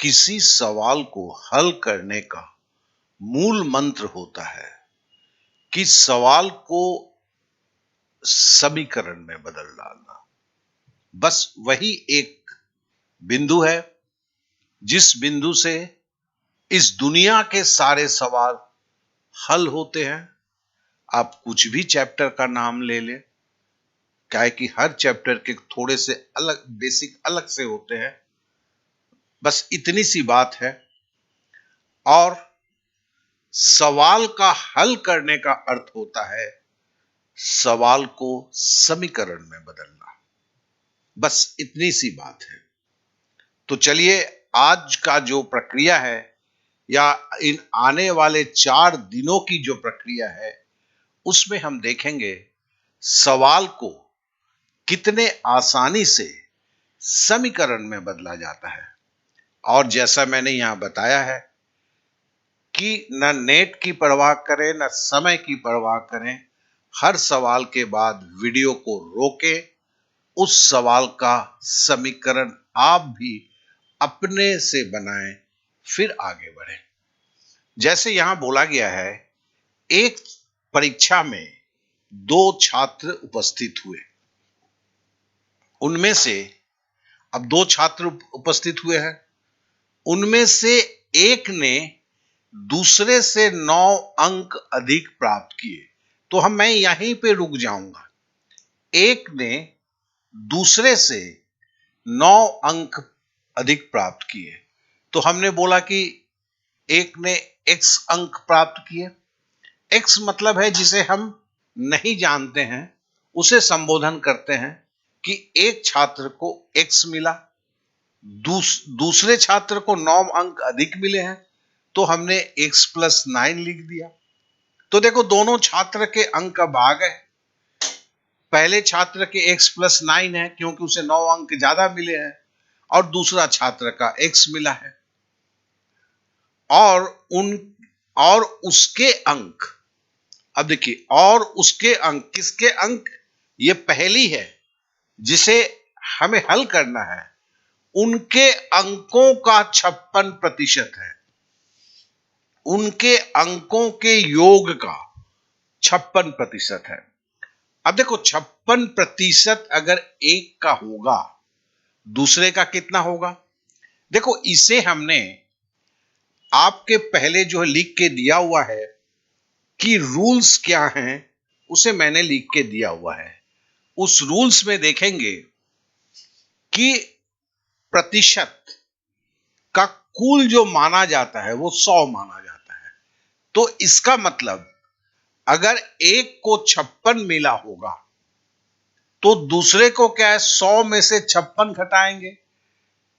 किसी सवाल को हल करने का मूल मंत्र होता है कि सवाल को समीकरण में बदल डालना। बस वही एक बिंदु है जिस बिंदु से इस दुनिया के सारे सवाल हल होते हैं। आप कुछ भी चैप्टर का नाम ले लें, क्या है कि हर चैप्टर के थोड़े से अलग बेसिक अलग से होते हैं, बस इतनी सी बात है। और सवाल का हल करने का अर्थ होता है सवाल को समीकरण में बदलना। बस इतनी सी बात है। तो चलिए, आज का जो प्रक्रिया है या इन आने वाले 4 दिनों की जो प्रक्रिया है उसमें हम देखेंगे सवाल को कितने आसानी से समीकरण में बदला जाता है। और जैसा मैंने यहां बताया है कि न नेट की परवाह करें न समय की परवाह करें, हर सवाल के बाद वीडियो को रोके उस सवाल का समीकरण आप भी अपने से बनाएं, फिर आगे बढ़ें। जैसे यहां बोला गया है, एक परीक्षा में 2 छात्र उपस्थित हुए। उनमें से अब 2 छात्र उपस्थित हुए हैं, उनमें से एक ने दूसरे से 9 अंक अधिक प्राप्त किए। तो मैं यहीं पे रुक जाऊंगा। एक ने दूसरे से 9 अंक अधिक प्राप्त किए, तो हमने बोला कि एक ने x अंक प्राप्त किए। x मतलब है जिसे हम नहीं जानते हैं, उसे संबोधन करते हैं कि एक छात्र को x मिला, दूसरे छात्र को 9 अंक अधिक मिले हैं, तो हमने x + 9 लिख दिया। तो देखो, दोनों छात्र के अंक का भाग है। पहले छात्र के x + 9 है क्योंकि उसे 9 अंक ज्यादा मिले हैं, और दूसरा छात्र का x मिला है। और उसके अंक, अब देखिए, और उसके अंक, किसके अंक? ये पहली है जिसे हमें हल करना है। उनके अंकों का 56% है। उनके अंकों के योग का 56% है। अब देखो, 56% अगर एक का होगा, दूसरे का कितना होगा? देखो, इसे हमने आपके पहले जो लिख के दिया हुआ है कि रूल्स क्या हैं, उसे मैंने लिख के दिया हुआ है। उस रूल्स में देखेंगे कि प्रतिशत का कुल जो माना जाता है वो 100 माना जाता है। तो इसका मतलब अगर एक को 56 मिला होगा तो दूसरे को क्या है, 100 में से 56 घटाएंगे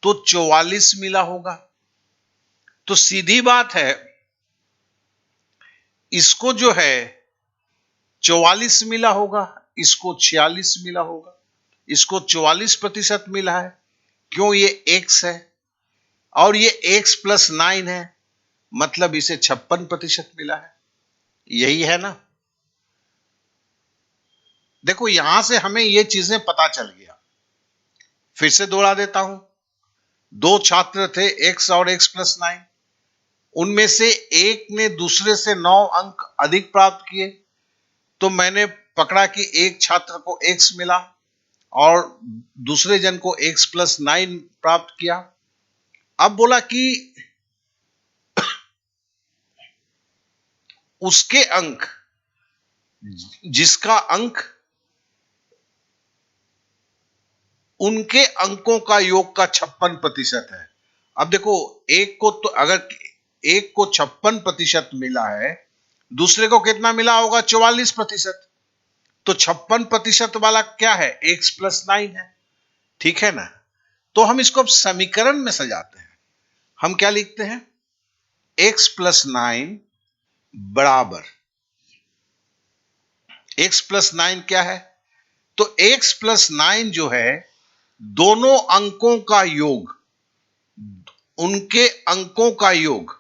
तो 44 मिला होगा। तो सीधी बात है, इसको जो है 44 मिला होगा, इसको 46 मिला होगा। इसको 44% मिला है, क्यों? ये x है और ये x + 9 है, मतलब इसे 56% मिला है। यही है ना? देखो, यहां से हमें ये चीजें पता चल गया। फिर से दोहरा देता हूं। 2 छात्र थे, x और x + 9। उनमें से एक ने दूसरे से 9 अंक अधिक प्राप्त किए, तो मैंने पकड़ा कि एक छात्र को x मिला और दूसरे जन को x + 9 प्राप्त किया। अब बोला कि उसके अंक, जिसका अंक उनके अंकों का योग का 56% है। अब देखो, एक को तो अगर एक को 56% मिला है, दूसरे को कितना मिला होगा? 44%। तो 56% वाला क्या है? x + 9 है। ठीक है ना? तो हम इसको अब समीकरण में सजाते हैं। हम क्या लिखते हैं? x + 9 बराबर, x + 9 क्या है? तो x + 9 जो है दोनों अंकों का योग, उनके अंकों का योग।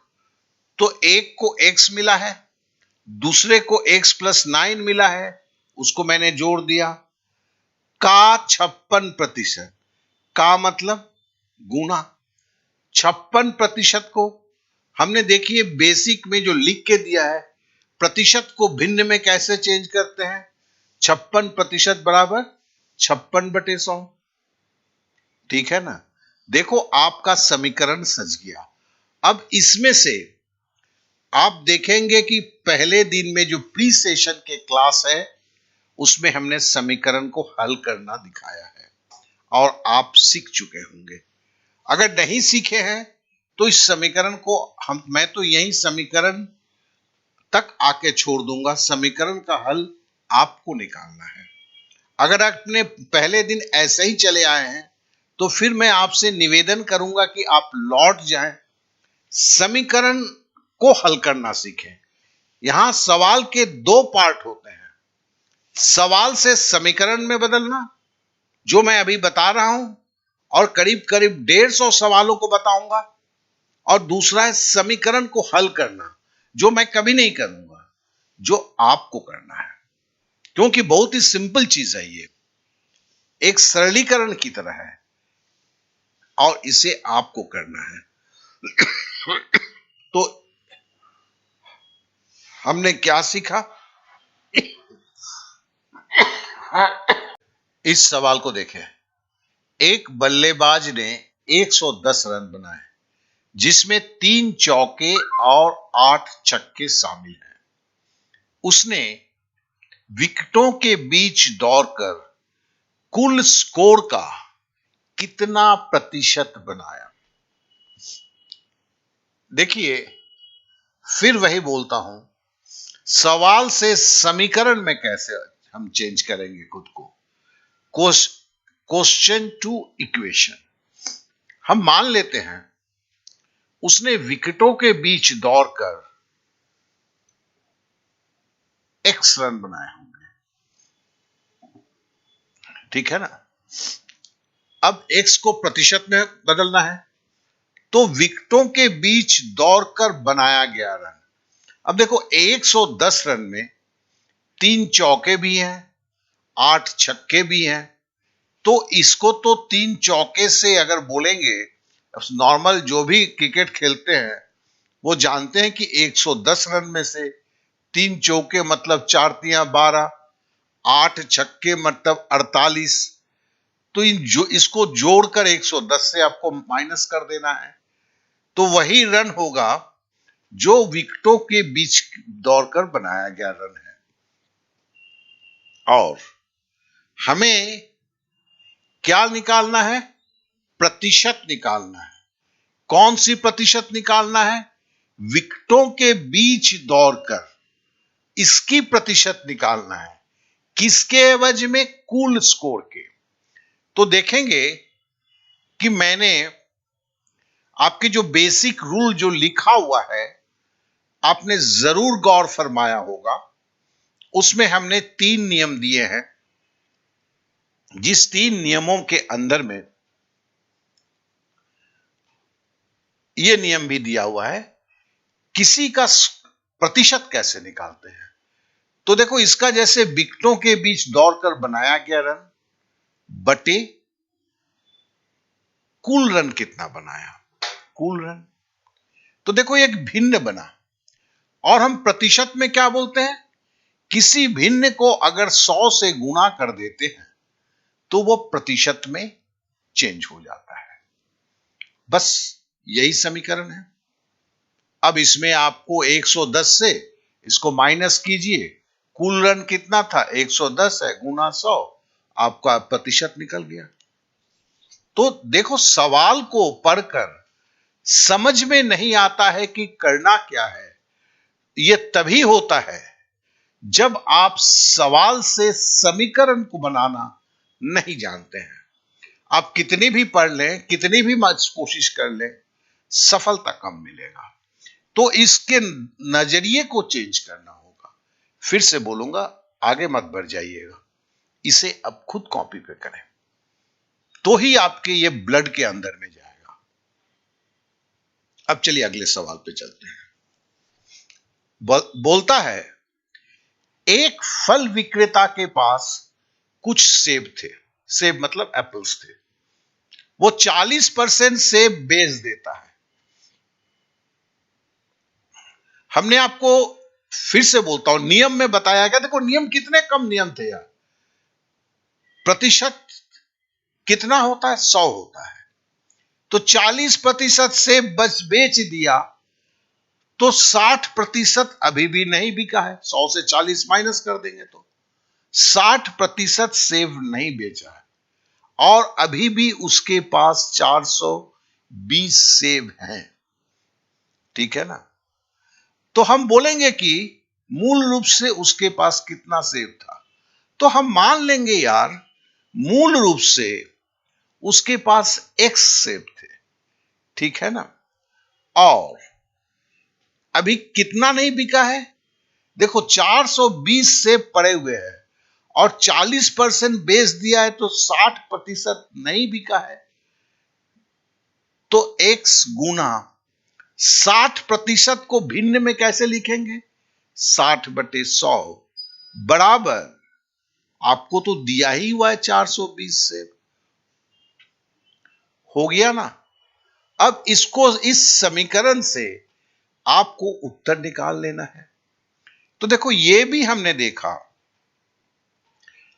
तो एक को x मिला है, दूसरे को x + 9 मिला है, उसको मैंने जोड़ दिया, का 56%। का मतलब गुना 56% को हमने देखिए बेसिक में जो लिख के दिया है, प्रतिशत को भिन्न में कैसे चेंज करते हैं। 56% बराबर 56/100। ठीक है ना। देखो आपका समीकरण सज गया। अब इसमें से आप देखेंगे कि पहले दिन में जो प्री सेशन के क्लास है उसमें हमने समीकरण को हल करना दिखाया है और आप सीख चुके होंगे। अगर नहीं सीखे हैं तो इस समीकरण को मैं तो यही समीकरण तक आके छोड़ दूंगा। समीकरण का हल आपको निकालना है। अगर आपने पहले दिन ऐसे ही चले आए हैं तो फिर मैं आपसे निवेदन करूंगा कि आप लौट जाएं, समीकरण को हल करना सीखें। यहां सवाल के 2 पार्ट होते हैं। सवाल से समीकरण में बदलना, जो मैं अभी बता रहा हूं और करीब करीब 150 सवालों को बताऊंगा, और दूसरा है समीकरण को हल करना, जो मैं कभी नहीं करूंगा, जो आपको करना है, क्योंकि बहुत ही सिंपल चीज है। ये एक सरलीकरण की तरह है और इसे आपको करना है। तो हमने क्या सीखा? इस सवाल को देखें। एक बल्लेबाज ने 110 रन बनाए, जिसमें 3 चौके और 8 छक्के शामिल हैं। उसने विकेटों के बीच दौड़कर कुल स्कोर का कितना प्रतिशत बनाया? देखिए, फिर वही बोलता हूं, सवाल से समीकरण में कैसे हम चेंज करेंगे खुद को। Question to equation. हम मान लेते हैं उसने विकेटों के बीच दौड़कर x रन बनाए होंगे। ठीक है ना। अब x को प्रतिशत में बदलना है, तो विकेटों के बीच दौड़कर बनाया गया रन। अब देखो 110 रन में 3 चौके भी हैं, 8 छक्के भी हैं, तो इसको तो 3 चौके से अगर बोलेंगे, नॉर्मल जो भी क्रिकेट खेलते हैं वो जानते हैं कि 110 रन में से 3 चौके मतलब 4 तिया 12, 8 छक्के मतलब 48, तो इसको जोड़कर 110 से आपको माइनस कर देना है, तो वही रन होगा जो विकेटों के बीच दौड़कर बनाया गया रन है। और हमें क्या निकालना है? प्रतिशत निकालना है। कौन सी प्रतिशत निकालना है? विकेटों के बीच दौड़कर इसकी प्रतिशत निकालना है। किसके एवज में? कुल स्कोर के। तो देखेंगे कि मैंने आपके जो बेसिक रूल जो लिखा हुआ है आपने जरूर गौर फरमाया होगा। उसमें हमने 3 नियम दिए हैं, जिस 3 नियमों के अंदर में यह नियम भी दिया हुआ है किसी का प्रतिशत कैसे निकालते हैं। तो देखो, इसका जैसे विकेटों के बीच दौड़कर बनाया गया रन बटे कुल रन कितना बनाया, कुल रन। तो देखो एक भिन्न बना, और हम प्रतिशत में क्या बोलते हैं? किसी भिन्न को अगर 100 से गुणा कर देते हैं तो वो प्रतिशत में चेंज हो जाता है। बस यही समीकरण है। अब इसमें आपको 110 से इसको माइनस कीजिए, कुल रन कितना था? 110 है, गुना 100, आपका प्रतिशत निकल गया। तो देखो, सवाल को पढ़कर समझ में नहीं आता है कि करना क्या है। यह तभी होता है जब आप सवाल से समीकरण को बनाना नहीं जानते हैं। आप कितनी भी पढ़ लें, कितनी भी कोशिश कर लें, सफलता कम मिलेगा। तो इसके नजरिए को चेंज करना होगा। फिर से बोलूंगा, आगे मत बढ़ जाइएगा, इसे अब खुद कॉपी पे करें, तो ही आपके ये ब्लड के अंदर में जाएगा। अब चलिए अगले सवाल पे चलते हैं। बोलता है, एक फल विक्रेता के पास कुछ सेब थे। सेब मतलब एप्पल्स थे। वो 40% सेब बेच देता है। हमने आपको, फिर से बोलता हूं, नियम में बताया गया। देखो नियम कितने कम नियम थे यार। प्रतिशत कितना होता है? 100 होता है। तो 40% से बस बेच दिया तो 60% अभी भी नहीं बिका है। 100 से 40 माइनस कर देंगे तो 60% सेब नहीं बेचा है, और अभी भी उसके पास 420 सेब हैं। ठीक है ना? तो हम बोलेंगे कि मूल रूप से उसके पास कितना सेब था, तो हम मान लेंगे यार मूल रूप से उसके पास एक्स सेब थे। ठीक है ना? और अभी कितना नहीं बिका है? देखो 420 सेब पड़े हुए हैं और 40% बेच दिया है, तो 60% नहीं बिका है। तो एक्स गुना 60% को भिन्न में कैसे लिखेंगे? 60/100 बराबर, आपको तो दिया ही हुआ है 420 से। हो गया ना? अब इसको, इस समीकरण से आपको उत्तर निकाल लेना है। तो देखो ये भी हमने देखा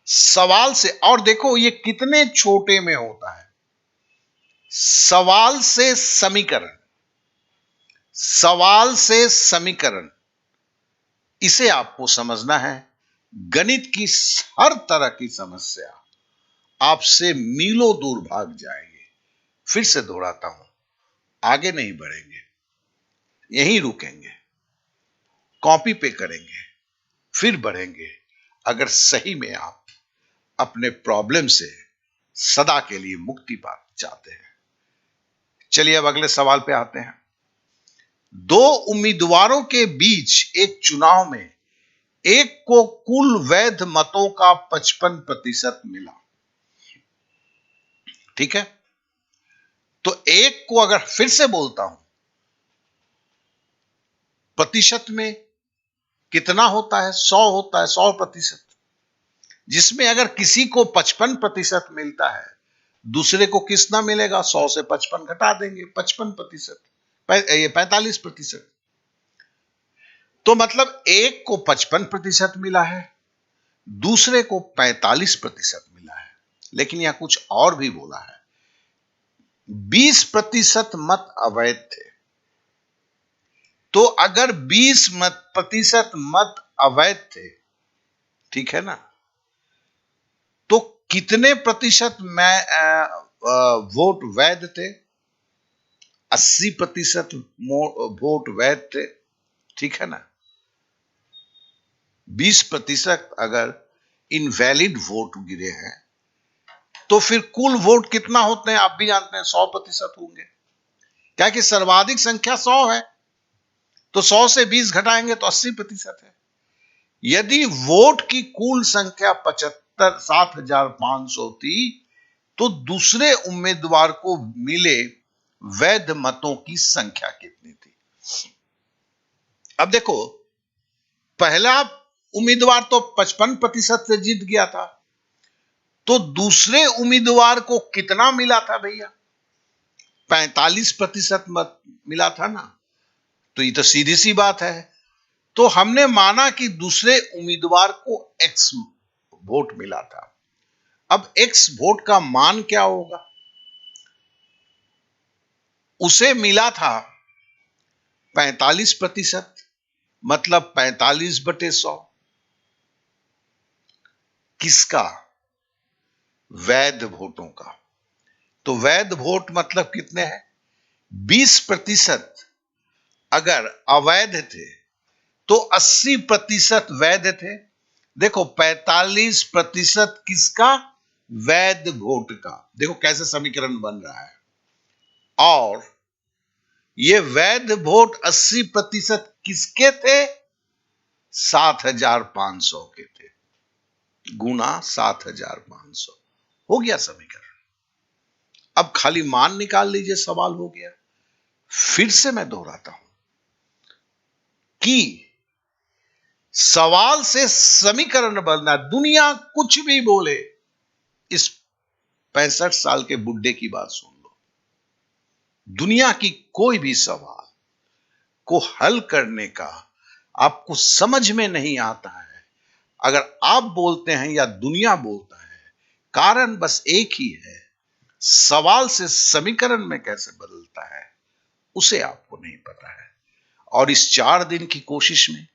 सवाल से, और देखो ये कितने छोटे में होता है। सवाल से समीकरण, सवाल से समीकरण, इसे आपको समझना है। गणित की हर तरह की समस्या आपसे मीलों दूर भाग जाएगी। फिर से दोहराता हूं, आगे नहीं बढ़ेंगे, यहीं रुकेंगे, कॉपी पे करेंगे, फिर बढ़ेंगे, अगर सही में आप अपने प्रॉब्लम से सदा के लिए मुक्ति पा चाहते हैं। चलिए अब अगले सवाल पे आते हैं। दो उम्मीदवारों के बीच एक चुनाव में एक को कुल वैध मतों का 55% मिला। ठीक है? तो एक को, अगर फिर से बोलता हूं, प्रतिशत में कितना होता है? 100 होता है, 100%। जिसमें अगर किसी को 55% मिलता है, दूसरे को कितना मिलेगा? 100 से 55 घटा देंगे, 55%, ये 45%। तो मतलब एक को 55% मिला है, दूसरे को 45% मिला है। लेकिन यहां कुछ और भी बोला है, 20% मत अवैध थे। तो अगर 20% मत अवैध थे, ठीक है ना, तो कितने प्रतिशत वोट वैध थे? 80% वोट वैध थे। ठीक है ना? 20% अगर इनवैलिड वोट गिरे हैं, तो फिर कुल वोट कितना होते हैं? आप भी जानते हैं 100% होंगे। क्या कि सर्वाधिक संख्या 100 है, तो 100 से 20 घटाएंगे तो 80% है। यदि वोट की कुल संख्या 7,500 थी, तो दूसरे उम्मीदवार को मिले वैध मतों की संख्या कितनी थी? अब देखो, पहला उम्मीदवार तो 55% से जीत गया था, तो दूसरे उम्मीदवार को कितना मिला था भैया? 45% मत मिला था ना। तो ये तो सीधी सी बात है। तो हमने माना कि दूसरे उम्मीदवार को एक्स वोट मिला था। अब एक्स वोट का मान क्या होगा? उसे मिला था 45%, मतलब 45/100। किसका? वैध वोटों का। तो वैध वोट मतलब कितने हैं? 20% अगर अवैध थे, तो 80% वैध थे। देखो 45% किसका? वैध वोट का। देखो कैसे समीकरण बन रहा है। और ये वैध वोट 80% किसके थे? 7,500 के थे, गुना 7,500। हो गया समीकरण। अब खाली मान निकाल लीजिए, सवाल हो गया। फिर से मैं दोहराता हूं कि सवाल से समीकरण बनना, दुनिया कुछ भी बोले, इस 65 साल के बुड्ढे की बात सुन लो। दुनिया की कोई भी सवाल, को हल करने का आपको समझ में नहीं आता है, अगर आप बोलते हैं या दुनिया बोलता है, कारण बस एक ही है, सवाल से समीकरण में कैसे बदलता है उसे आपको नहीं पता है। और इस 4 दिन की कोशिश में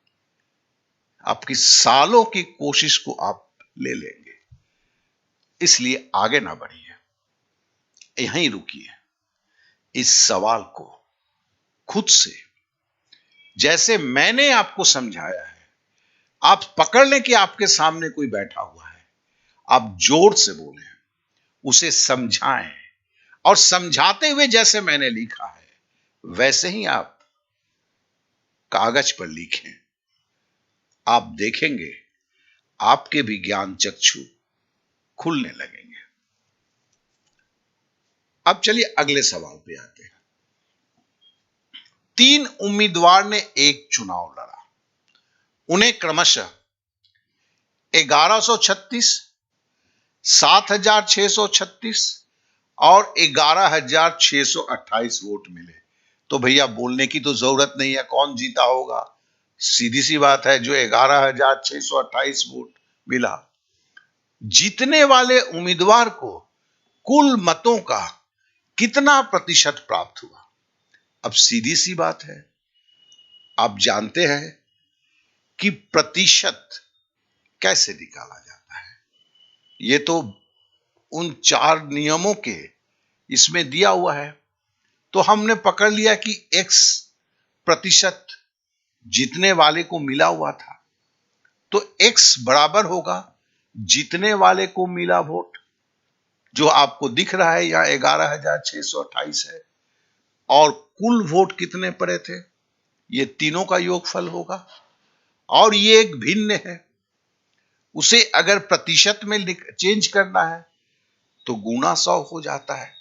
आपकी सालों की कोशिश को आप ले लेंगे। इसलिए आगे ना बढ़िए, यहीं रुकिए। इस सवाल को खुद से, जैसे मैंने आपको समझाया है, आप पकड़ लें कि आपके सामने कोई बैठा हुआ है, आप जोर से बोलें, उसे समझाएं, और समझाते हुए जैसे मैंने लिखा है वैसे ही आप कागज पर लिखें। आप देखेंगे आपके भी ज्ञान चक्षु खुलने लगेंगे। अब चलिए अगले सवाल पे आते हैं। 3 उम्मीदवार ने एक चुनाव लड़ा। उन्हें क्रमशः 1136, 7636 और 11628 वोट मिले। तो भैया बोलने की तो जरूरत नहीं है कौन जीता होगा, सीधी सी बात है, जो 11628 वोट मिला। जीतने वाले उम्मीदवार को कुल मतों का कितना प्रतिशत प्राप्त हुआ? अब सीधी सी बात है, आप जानते हैं कि प्रतिशत कैसे निकाला जाता है। ये तो उन 4 नियमों के इसमें दिया हुआ है। तो हमने पकड़ लिया कि x प्रतिशत जीतने वाले को मिला हुआ था, तो x बराबर होगा जीतने वाले को मिला वोट, जो आपको दिख रहा है यहां 11628 है, और कुल वोट कितने पड़े थे, ये तीनों का योगफल होगा। और ये एक भिन्न है, उसे अगर प्रतिशत में चेंज करना है तो गुना 100 हो जाता है।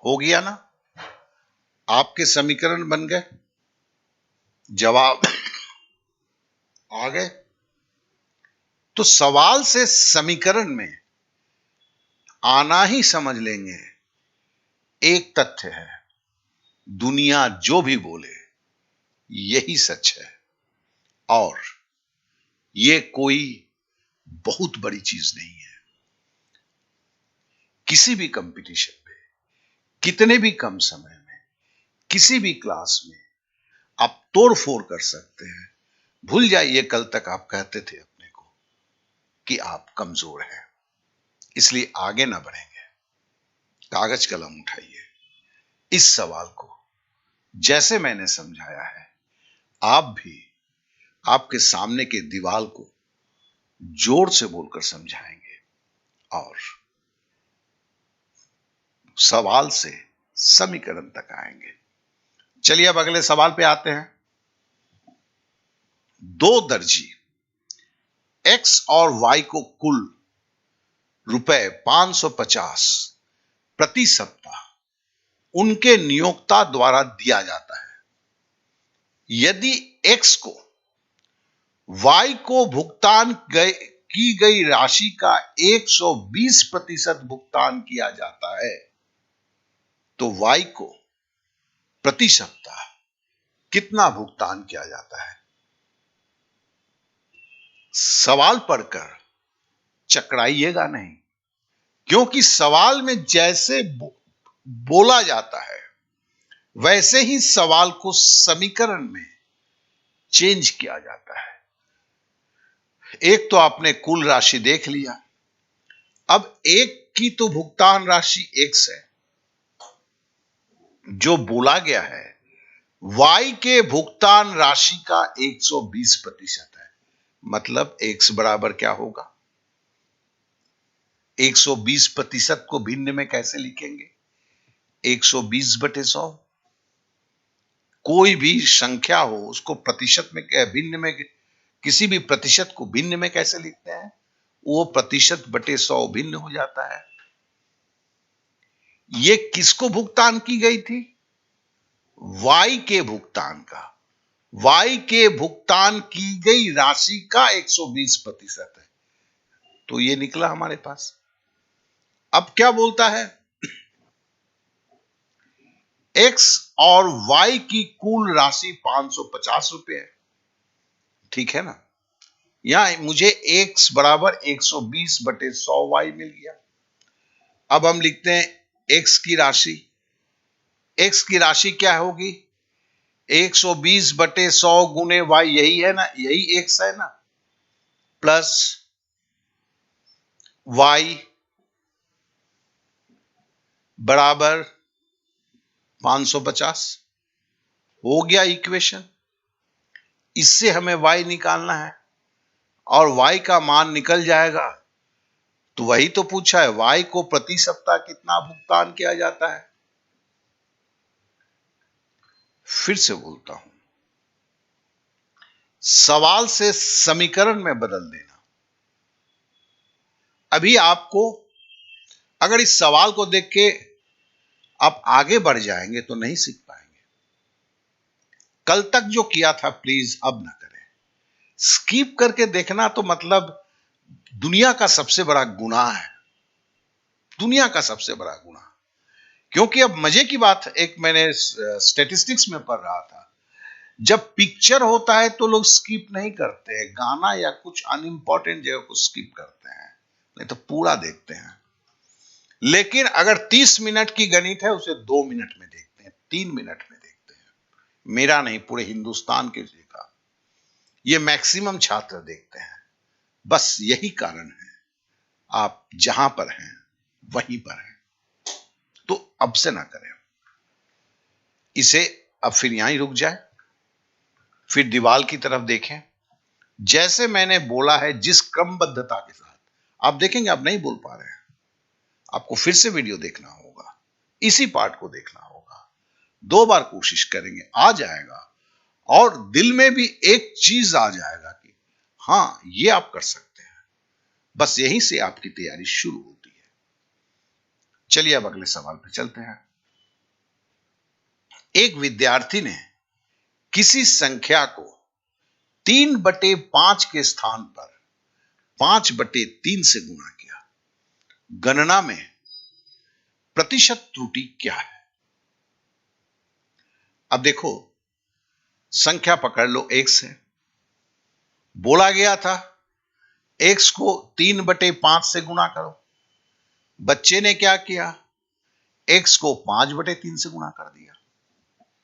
हो गया ना, आपके समीकरण बन गए, जवाब आ गए। तो सवाल से समीकरण में आना ही समझ लेंगे एक तथ्य है, दुनिया जो भी बोले यही सच है, और ये कोई बहुत बड़ी चीज नहीं है। किसी भी कंपटीशन में, कितने भी कम समय में, किसी भी क्लास में आप तोड़ फोड़ कर सकते हैं। भूल जाइए कल तक आप कहते थे अपने को कि आप कमजोर हैं। इसलिए आगे ना बढ़ेंगे, कागज कलम उठाइए, इस सवाल को जैसे मैंने समझाया है आप भी आपके सामने के दीवाल को जोर से बोलकर समझाएंगे, और सवाल से समीकरण तक आएंगे। चलिए अब अगले सवाल पे आते हैं। 2 दर्जी x और y को कुल रुपए 550 प्रति सप्ताह उनके नियोक्ता द्वारा दिया जाता है। यदि x को y को भुगतान की गई राशि का 120% भुगतान किया जाता है, तो y को प्रति सप्ताह कितना भुगतान किया जाता है? सवाल पढ़कर चकराइएगा नहीं, क्योंकि सवाल में जैसे बोला जाता है वैसे ही सवाल को समीकरण में चेंज किया जाता है। एक तो आपने कुल राशि देख लिया, अब एक की तो भुगतान राशि x है, जो बोला गया है y के भुगतान राशि का 120% है। मतलब x बराबर क्या होगा? 120% को भिन्न में कैसे लिखेंगे? 120/100। कोई भी संख्या हो उसको प्रतिशत में, भिन्न में, किसी भी प्रतिशत को भिन्न में कैसे लिखते हैं? वो प्रतिशत बटे 100 भिन्न हो जाता है। ये किसको भुगतान की गई थी? y के भुगतान का। y के भुगतान की गई राशि का 120% है, तो ये निकला हमारे पास। अब क्या बोलता है? x और y की कुल राशि 550 रुपए है। ठीक है ना। यहां मुझे x बराबर 120/100 y मिल गया। अब हम लिखते हैं x की राशि। x की राशि क्या होगी? 120/100 गुने y, यही है ना, यही x है ना, प्लस y बराबर 550। हो गया इक्वेशन। इससे हमें y निकालना है और y का मान निकल जाएगा। तो वही तो पूछा है, y को प्रति सप्ताह कितना भुगतान किया जाता है। फिर से बोलता हूं, सवाल से समीकरण में बदल देना। अभी आपको अगर इस सवाल को देख के आप आगे बढ़ जाएंगे तो नहीं सीख पाएंगे। कल तक जो किया था प्लीज अब ना करें। स्किप करके देखना तो मतलब दुनिया का सबसे बड़ा गुनाह है, दुनिया का सबसे बड़ा गुनाह। क्योंकि अब मजे की बात, एक मैंने स्टैटिस्टिक्स में पढ़ रहा था, जब पिक्चर होता है तो लोग स्किप नहीं करते हैं, गाना या कुछ अनइंपॉर्टेंट जगह को स्किप करते हैं, नहीं तो पूरा देखते हैं। लेकिन अगर 30 मिनट की गणित है उसे 2 मिनट में देखते हैं, 3 मिनट में देखते हैं। मेरा नहीं, पूरे हिंदुस्तान के का ये मैक्सिमम छात्र देखते हैं। बस यही कारण है आप जहां पर हैं वहीं पर हैं। तो अब से ना करें इसे। अब फिर यहां ही रुक जाए, फिर दीवार की तरफ देखें। जैसे मैंने बोला है जिस क्रमबद्धता के साथ, आप देखेंगे आप नहीं बोल पा रहे हैं, आपको फिर से वीडियो देखना होगा, इसी पार्ट को देखना होगा, 2 बार कोशिश करेंगे, आ जाएगा। और दिल में भी एक चीज आ जाएगा कि हां ये आप कर सकते हैं। बस यहीं से आपकी तैयारी शुरू होती है। चलिए अब अगले सवाल पे चलते हैं। एक विद्यार्थी ने किसी संख्या को 3/5 के स्थान पर 5/3 से गुणा किया। गणना में प्रतिशत त्रुटि क्या है? अब देखो, संख्या पकड़ लो, x है, बोला गया था x को 3/5 से गुणा करो। बच्चे ने क्या किया? x को 5/3 से गुणा कर दिया।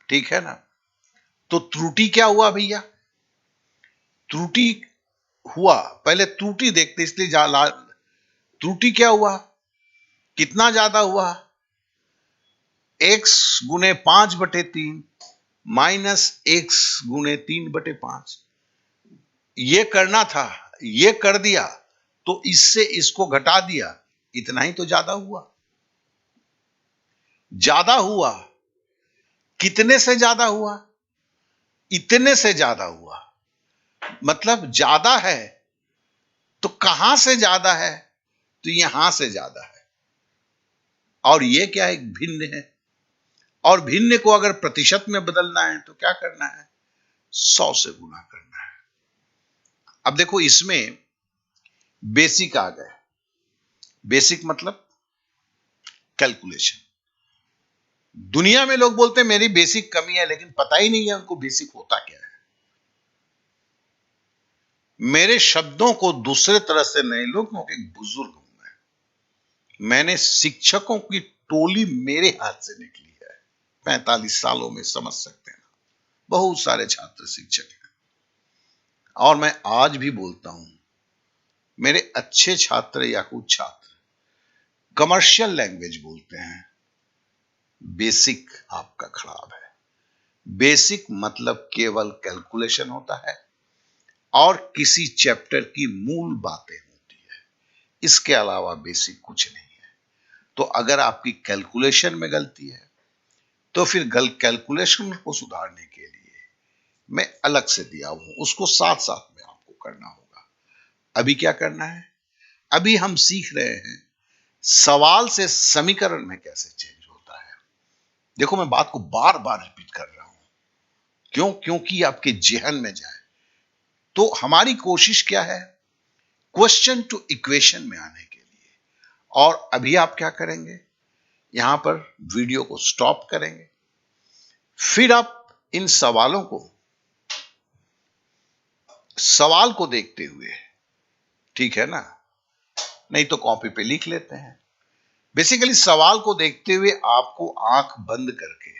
ठीक है ना। तो त्रुटि क्या हुआ भैया? त्रुटि हुआ, पहले त्रुटि देखते, इसलिए त्रुटि क्या हुआ, कितना ज्यादा हुआ? x गुने 5/3 माइनस x गुने 3/5। ये करना था, ये कर दिया, तो इससे इसको घटा दिया, इतना ही तो ज्यादा हुआ। ज्यादा हुआ, कितने से ज्यादा हुआ? इतने से ज्यादा हुआ। मतलब ज्यादा है तो कहां से ज्यादा है? तो यहां से ज्यादा है। और ये क्या है? भिन्न है। और भिन्न को अगर प्रतिशत में बदलना है तो क्या करना है? 100 से गुना करना है। अब देखो, इसमें बेसिक आ गए। बेसिक मतलब कैलकुलेशन। दुनिया में लोग बोलते हैं मेरी बेसिक कमी है, लेकिन पता ही नहीं है उनको बेसिक होता क्या है। मेरे शब्दों को दूसरे तरह से नहीं लो, क्योंकि बुजुर्ग हूं मैंने शिक्षकों की टोली मेरे हाथ से निकली है। 45 सालों में, समझ सकते हैं, बहुत सारे छात्र शिक्षक हैं। और मैं आज भी बोलता हूं, मेरे अच्छे छात्र या कुछ छात्र कमर्शियल लैंग्वेज बोलते हैं। बेसिक आपका खराब है। बेसिक मतलब केवल कैलकुलेशन होता है और किसी चैप्टर की मूल बातें होती है, इसके अलावा बेसिक कुछ नहीं है। तो अगर आपकी कैलकुलेशन में गलती है तो फिर कैलकुलेशन को सुधारने के लिए मैं अलग से दिया हूं, उसको साथ साथ में आपको करना होगा। अभी क्या करना है? अभी हम सीख रहे हैं सवाल से समीकरण में कैसे चेंज होता है। देखो, मैं बात को बार बार रिपीट कर रहा हूं, क्यों? क्योंकि आपके जेहन में जाए। तो हमारी कोशिश क्या है? क्वेश्चन टू इक्वेशन में आने के लिए। और अभी आप क्या करेंगे? यहां पर वीडियो को स्टॉप करेंगे, फिर आप इन सवाल को देखते हुए, ठीक है ना, नहीं तो कॉपी पे लिख लेते हैं। बेसिकली सवाल को देखते हुए आपको आंख बंद करके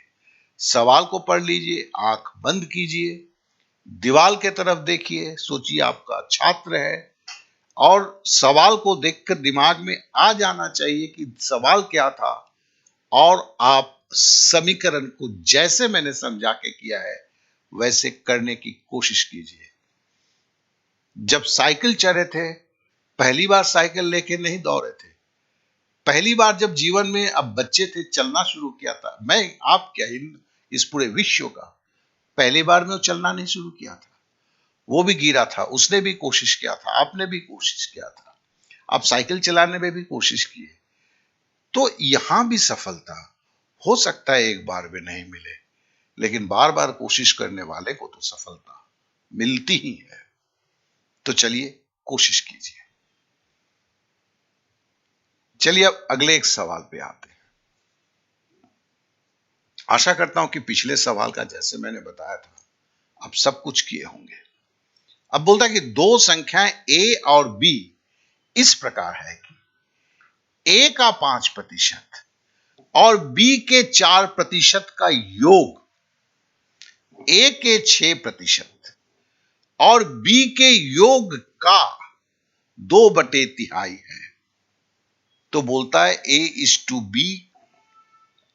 सवाल को पढ़ लीजिए, आंख बंद कीजिए, दीवार के तरफ देखिए, सोचिए आपका छात्र है और सवाल को देखकर दिमाग में आ जाना चाहिए कि सवाल क्या था, और आप समीकरण को जैसे मैंने समझा के किया है वैसे करने की कोशिश कीजिए। जब साइकिल चढ़े थे, पहली बार साइकिल लेके नहीं दौड़े थे। पहली बार जब जीवन में अब बच्चे थे, चलना शुरू किया था, मैं आप क्या इस पूरे विश्व का पहली बार में वो चलना नहीं शुरू किया था। वो भी गिरा था, उसने भी कोशिश किया था, आपने भी कोशिश किया था, आप साइकिल चलाने में भी कोशिश किए। तो यहां भी सफलता हो सकता है एक बार में नहीं मिले, लेकिन बार बार कोशिश करने वाले को तो सफलता मिलती ही है। तो चलिए कोशिश कीजिए। चलिए अब अगले एक सवाल पे आते हैं। आशा करता हूं कि पिछले सवाल का जैसे मैंने बताया था आप सब कुछ किए होंगे। अब बोलता है कि दो संख्याएं ए और बी इस प्रकार है कि ए का 5% और बी के 4% का योग ए के 6% और बी के योग का 2/3 है। तो बोलता है ए इज टू बी,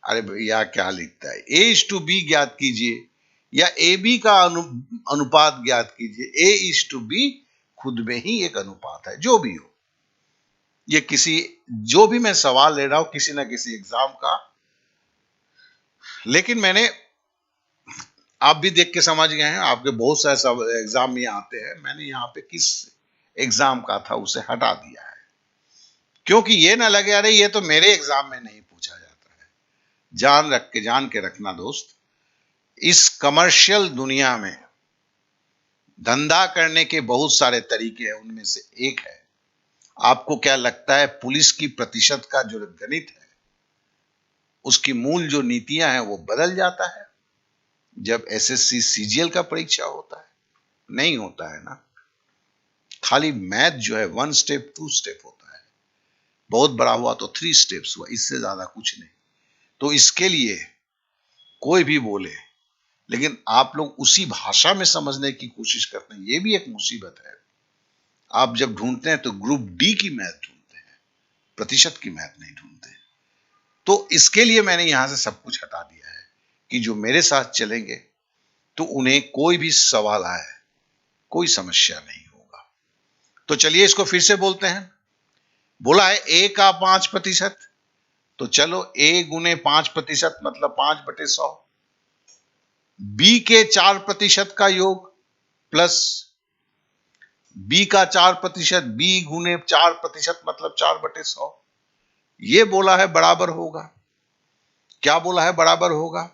अरे भैया क्या लिखता है, ए इज टू बी ज्ञात कीजिए या ए बी का अनुपात ज्ञात कीजिए। ए इज टू बी खुद में ही एक अनुपात है, जो भी हो। ये जो भी मैं सवाल ले रहा हूं किसी ना किसी एग्जाम का, लेकिन आप भी देख के समझ गए हैं, आपके बहुत सारे एग्जाम में आते हैं। मैंने यहां पे किस एग्जाम का था उसे हटा दिया है, क्योंकि ये ना लगे अरे ये तो मेरे एग्जाम में नहीं पूछा जाता है। जान के रखना दोस्त, इस कमर्शियल दुनिया में धंधा करने के बहुत सारे तरीके हैं, उनमें से एक है, आपको क्या लगता है पुलिस की प्रतिशत का जो गणित है, उसकी मूल जो नीतियां हैं वो बदल जाता है जब एसएससी सीजीएल का परीक्षा होता है? नहीं होता है ना। खाली मैथ जो है 1 स्टेप 2 स्टेप होता है, बहुत बड़ा हुआ तो 3 स्टेप्स हुआ, इससे ज्यादा कुछ नहीं। तो इसके लिए कोई भी बोले, लेकिन आप लोग उसी भाषा में समझने की कोशिश करते हैं, ये भी एक मुसीबत है। आप जब ढूंढते हैं तो ग्रुप डी की मैथ ढूंढते हैं, प्रतिशत की मैथ नहीं ढूंढते। तो इसके लिए मैंने यहां से सब कुछ हटा दिया है कि जो मेरे साथ चलेंगे तो उन्हें कोई भी सवाल आए, कोई समस्या नहीं होगा। तो चलिए इसको फिर से बोलते हैं। बोला है ए का 5%, तो चलो ए गुने 5% मतलब 5/100। बी के 4% का योग प्लस बी का 4%, बी गुने 4% मतलब 4/100। ये बोला है बराबर होगा, क्या बोला है बराबर होगा,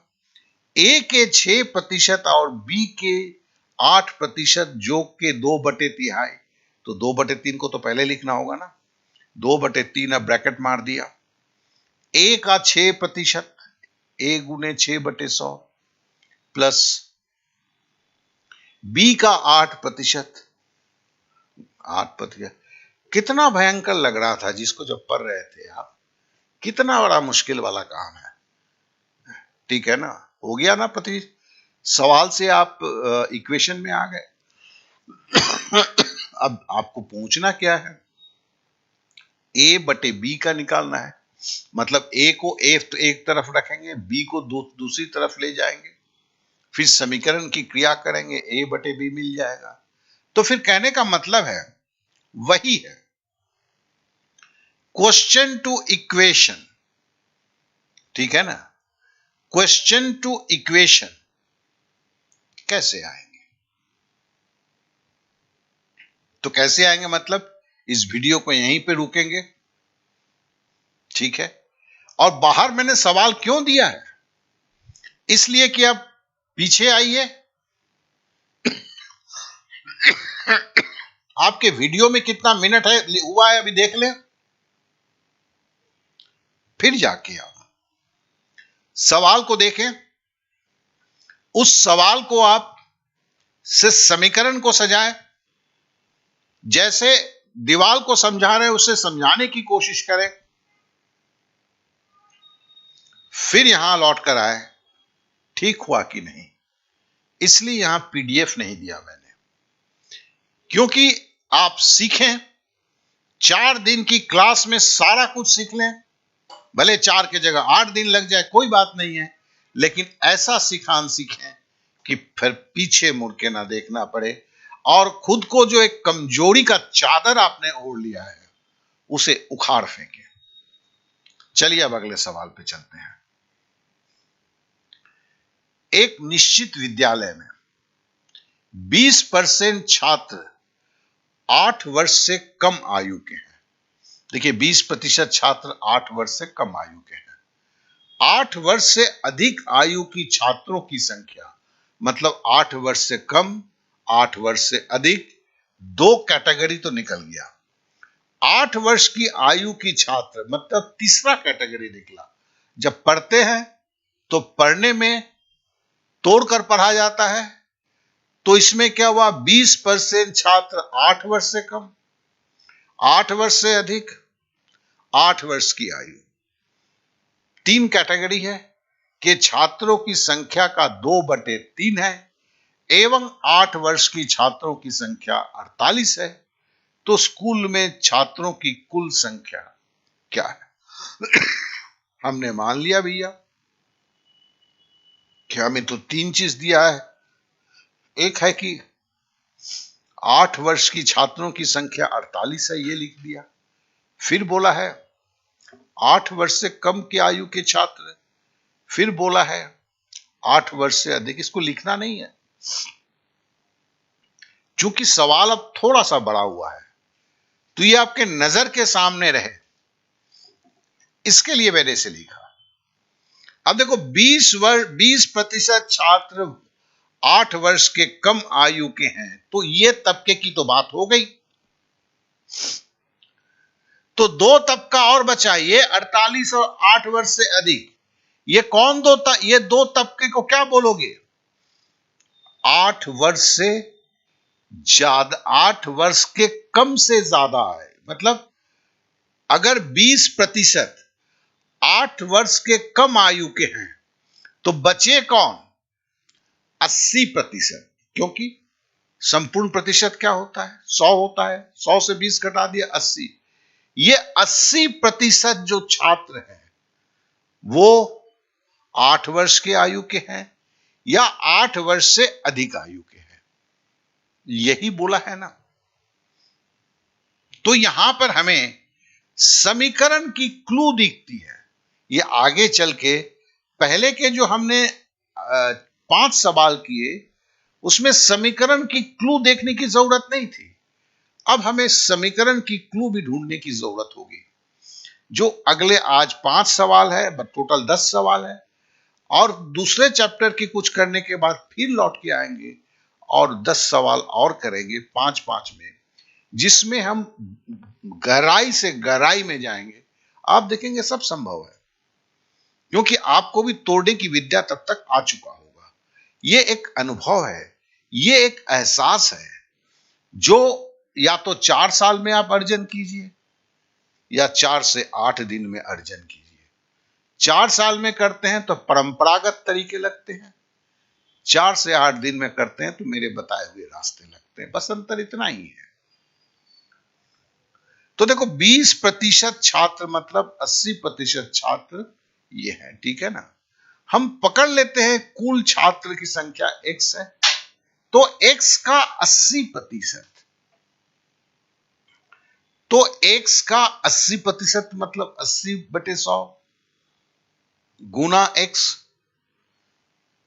ए के 6% और बी के 8% जोग के 2/3। तो 2/3 को तो पहले लिखना होगा ना, 2/3 अब ब्रैकेट मार दिया। ए का 6%, ए गुने 6/100 प्लस बी का 8%, 8%। कितना भयंकर लग रहा था जिसको जब पढ़ रहे थे आप, कितना बड़ा मुश्किल वाला काम है, ठीक है ना। हो गया ना पति, सवाल से आप इक्वेशन में आ गए। अब आपको पूछना क्या है, ए बटे बी का निकालना है। मतलब ए को एक तरफ रखेंगे, बी को दूसरी तरफ ले जाएंगे, फिर समीकरण की क्रिया करेंगे, ए बटे बी मिल जाएगा। तो फिर कहने का मतलब है वही है, क्वेश्चन टू इक्वेशन, ठीक है ना। क्वेश्चन टू इक्वेशन कैसे आएंगे, तो कैसे आएंगे मतलब इस वीडियो को यहीं पे रुकेंगे, ठीक है। और बाहर मैंने सवाल क्यों दिया है, इसलिए कि आप पीछे आइए, आपके वीडियो में कितना मिनट है हुआ है अभी देख लें, फिर जाके आप सवाल को देखें, उस सवाल को आप से समीकरण को सजाएं, जैसे दीवाल को समझा रहे हैं उसे समझाने की कोशिश करें, फिर यहां लौट कर आए ठीक हुआ कि नहीं। इसलिए यहां पीडीएफ नहीं दिया मैंने, क्योंकि आप सीखें, 4 दिन की क्लास में सारा कुछ सीख लें, भले 4 की जगह 8 दिन लग जाए कोई बात नहीं है, लेकिन ऐसा सिखान सीखें कि फिर पीछे मुड़ के ना देखना पड़े और खुद को जो एक कमजोरी का चादर आपने ओढ़ लिया है उसे उखाड़ फेंके। चलिए अब अगले सवाल पे चलते हैं। एक निश्चित विद्यालय में 20% छात्र 8 वर्ष से कम आयु के हैं। देखिए 20% छात्र 8 वर्ष से कम आयु के हैं। 8 वर्ष से अधिक आयु की छात्रों की संख्या, मतलब 8 वर्ष से कम, 8 वर्ष से अधिक, 2 कैटेगरी तो निकल गया। 8 वर्ष की आयु की छात्र मतलब तीसरा कैटेगरी निकला। जब पढ़ते हैं तो पढ़ने में तोड़कर पढ़ा जाता है, तो इसमें क्या हुआ, 20% छात्र 8 वर्ष से कम, 8 वर्ष से अधिक, 8 वर्ष की आयु। 3 कैटेगरी है कि छात्रों की संख्या का 2/3 है एवं 8 वर्ष की छात्रों की संख्या 48 है। तो स्कूल में छात्रों की कुल संख्या क्या है? हमने मान लिया भैया कि हमें तो 3 चीज दिया है। एक है कि 8 वर्ष की छात्रों की संख्या 48 है, ये लिख दिया। फिर बोला है 8 वर्ष से कम की आयु के छात्र, फिर बोला है 8 वर्ष से अधिक। इसको लिखना नहीं है, चूंकि सवाल अब थोड़ा सा बड़ा हुआ है तो ये आपके नजर के सामने रहे, इसके लिए मैंने इसे लिखा। अब देखो 20% छात्र 8 वर्ष के कम आयु के हैं, तो ये तबके की तो बात हो गई। तो 2 तबका और बचा, ये 48 और 8 वर्ष से अधिक। ये कौन ये 2 तबके को क्या बोलोगे? 8 वर्ष से ज्यादा, 8 वर्ष के कम से ज्यादा है। मतलब अगर 20% 8 वर्ष के कम आयु के हैं तो बचे कौन? 80%, क्योंकि संपूर्ण प्रतिशत क्या होता है? 100 होता है। 100 से 20 घटा दिया 80। ये 80% जो छात्र हैं वो 8 वर्ष के आयु के हैं या 8 वर्ष से अधिक आयु के हैं, यही बोला है ना। तो यहां पर हमें समीकरण की क्लू दिखती है। ये आगे चल के पहले के जो हमने 5 सवाल किए उसमें समीकरण की क्लू देखने की जरूरत नहीं थी। अब हमें समीकरण की क्लू भी ढूंढने की जरूरत होगी। जो अगले आज 5 सवाल है, टोटल 10 सवाल है, और दूसरे चैप्टर की कुछ करने के बाद फिर लौट के आएंगे और 10 सवाल और करेंगे 5-5 में, जिसमें हम गहराई से गहराई में जाएंगे। आप देखेंगे सब संभव है, क्योंकि आपको भी तोड़ने की विद्या तब तक आ चुका होगा। ये एक अनुभव है, ये एक एहसास है जो या तो 4 साल में आप अर्जन कीजिए या 4 से 8 दिन में अर्जन कीजिए। 4 साल में करते हैं तो परंपरागत तरीके लगते हैं, 4 से 8 दिन में करते हैं तो मेरे बताए हुए रास्ते लगते हैं। बस अंतर इतना ही है। तो देखो 20% छात्र मतलब 80% छात्र ये है, ठीक है ना। हम पकड़ लेते हैं कुल छात्र की संख्या x है, तो x का 80%, तो x का 80% मतलब 80/100 गुना x।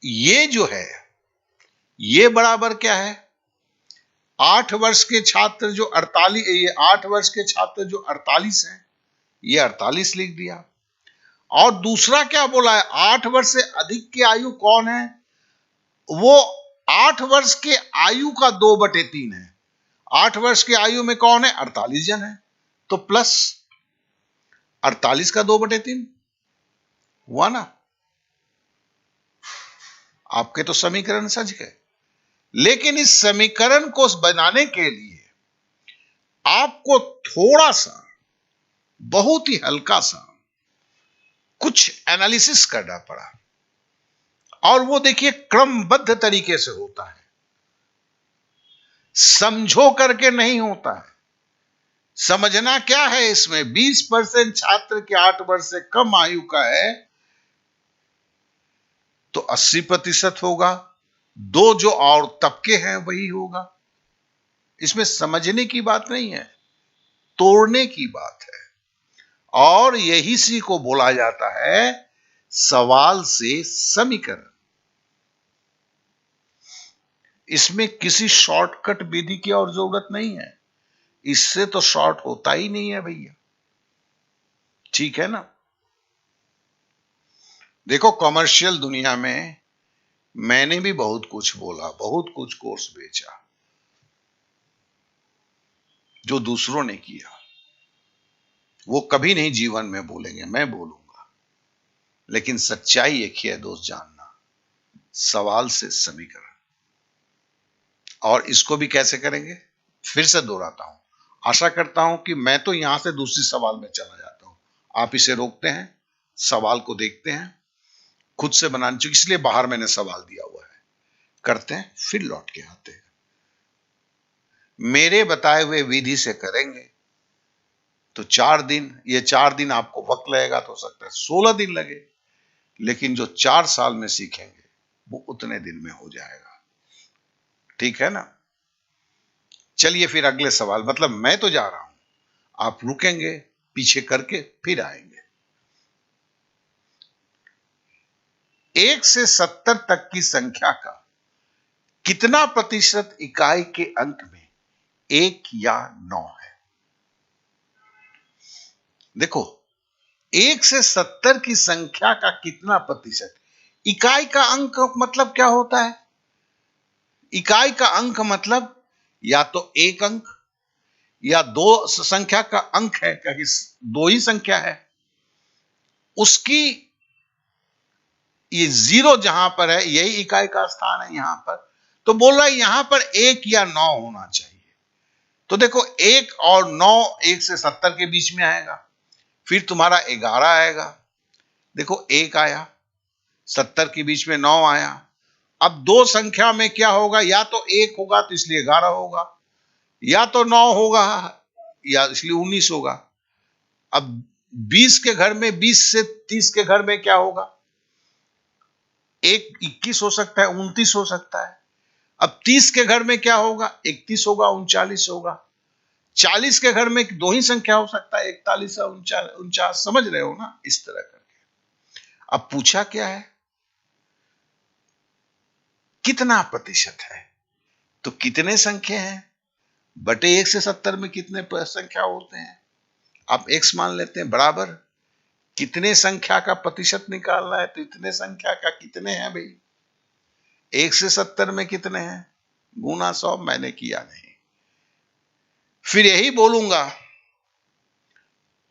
ये जो है ये बराबर क्या है? 8 वर्ष के छात्र जो 48, ये 8 वर्ष के छात्र जो 48 हैं, ये 48 लिख दिया। और दूसरा क्या बोला है? 8 वर्ष से अधिक की आयु कौन है? वो 8 वर्ष के आयु का 2/3 है। 8 वर्ष की आयु में कौन है? 48 जन है, तो प्लस 48 का 2/3 हुआ ना। आपके तो समीकरण सज गए, लेकिन इस समीकरण को बनाने के लिए आपको थोड़ा सा, बहुत ही हल्का सा कुछ एनालिसिस करना पड़ा। और वो देखिए क्रमबद्ध तरीके से होता है, समझो करके नहीं होता है। समझना क्या है इसमें, 20% छात्र के 8 वर्ष से कम आयु का है तो 80% होगा, दो जो और तबके हैं वही होगा। इसमें समझने की बात नहीं है, तोड़ने की बात है। और यही सी को बोला जाता है सवाल से समीकरण। इसमें किसी शॉर्टकट विधि की और जरूरत नहीं है, इससे तो शॉर्ट होता ही नहीं है भैया, ठीक है ना। देखो कमर्शियल दुनिया में मैंने भी बहुत कुछ बोला, बहुत कुछ कोर्स बेचा जो दूसरों ने किया, वो कभी नहीं जीवन में बोलेंगे, मैं बोलूंगा। लेकिन सच्चाई एक ही है दोस्त, जानना, सवाल से समीकरण। और इसको भी कैसे करेंगे, फिर से दोहराता हूं, आशा करता हूं कि मैं तो यहां से दूसरी सवाल में चला जाता हूं, आप इसे रोकते हैं, सवाल को देखते हैं, खुद से बनाने चाहिए, इसलिए बाहर मैंने सवाल दिया हुआ है, करते हैं, फिर लौट के आते हैं। मेरे बताए हुए विधि से करेंगे तो 4 दिन, ये 4 दिन आपको वक्त लगेगा तो हो सकता है 16 दिन लगे, लेकिन जो 4 साल में सीखेंगे वो उतने दिन में हो जाएगा, ठीक है ना। चलिए फिर अगले सवाल, मतलब मैं तो जा रहा हूं, आप रुकेंगे, पीछे करके फिर आएंगे। 1 से 70 तक की संख्या का कितना प्रतिशत इकाई के अंक में 1 या 9 है। देखो 1 से 70 की संख्या का कितना प्रतिशत, इकाई का अंक मतलब क्या होता है, इकाई का अंक मतलब या तो एक अंक या दो संख्या का अंक है, क्योंकि दो ही संख्या है, उसकी ये 0 जहां पर है यही इकाई का स्थान है यहां पर, तो बोल रहा है यहां पर 1 या 9 होना चाहिए। तो देखो 1 और 9 1 से 70 के बीच में आएगा, फिर तुम्हारा 11 आएगा, देखो 1 आया, 70 के बीच में 9 आया। अब दो संख्या में क्या होगा, या तो 1 होगा तो इसलिए 11 होगा, या तो 9 होगा या इसलिए 19 होगा। अब 20 के घर में, 20 से 30 के घर में क्या होगा, एक 21 हो सकता है, 29 हो सकता है। अब 30 के घर में क्या होगा, 31 होगा, 39 होगा। 40 के घर में दो ही संख्या हो सकता है, 41 और 49, समझ रहे हो ना, इस तरह करके। अब पूछा क्या है, कितना प्रतिशत है, तो कितने संख्या हैं बटे 1 से 70 में कितने संख्या होते हैं, आप x मान लेते हैं, बराबर कितने संख्या का प्रतिशत निकालना है, तो इतने संख्या का कितने हैं भाई, 1 से 70 में कितने हैं, गुना 100, मैंने किया नहीं। फिर यही बोलूंगा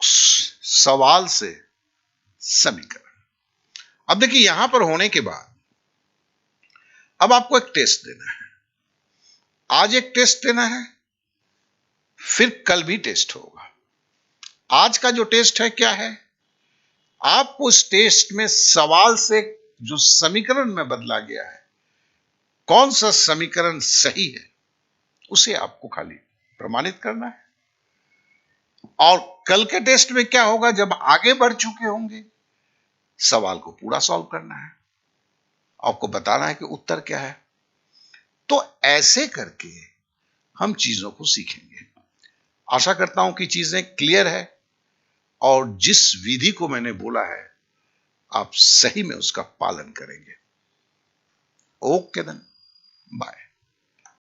सवाल से समीकरण। अब देखिए यहां पर होने के बाद अब आपको एक टेस्ट देना है, आज एक टेस्ट देना है, फिर कल भी टेस्ट होगा। आज का जो टेस्ट है क्या है, आपको इस टेस्ट में सवाल से जो समीकरण में बदला गया है, कौन सा समीकरण सही है, उसे आपको खाली प्रमाणित करना है। और कल के टेस्ट में क्या होगा, जब आगे बढ़ चुके होंगे, सवाल को पूरा सॉल्व करना है, आपको बताना है कि उत्तर क्या है। तो ऐसे करके हम चीजों को सीखेंगे। आशा करता हूं कि चीजें क्लियर है, और जिस विधि को मैंने बोला है आप सही में उसका पालन करेंगे। Okay then, bye.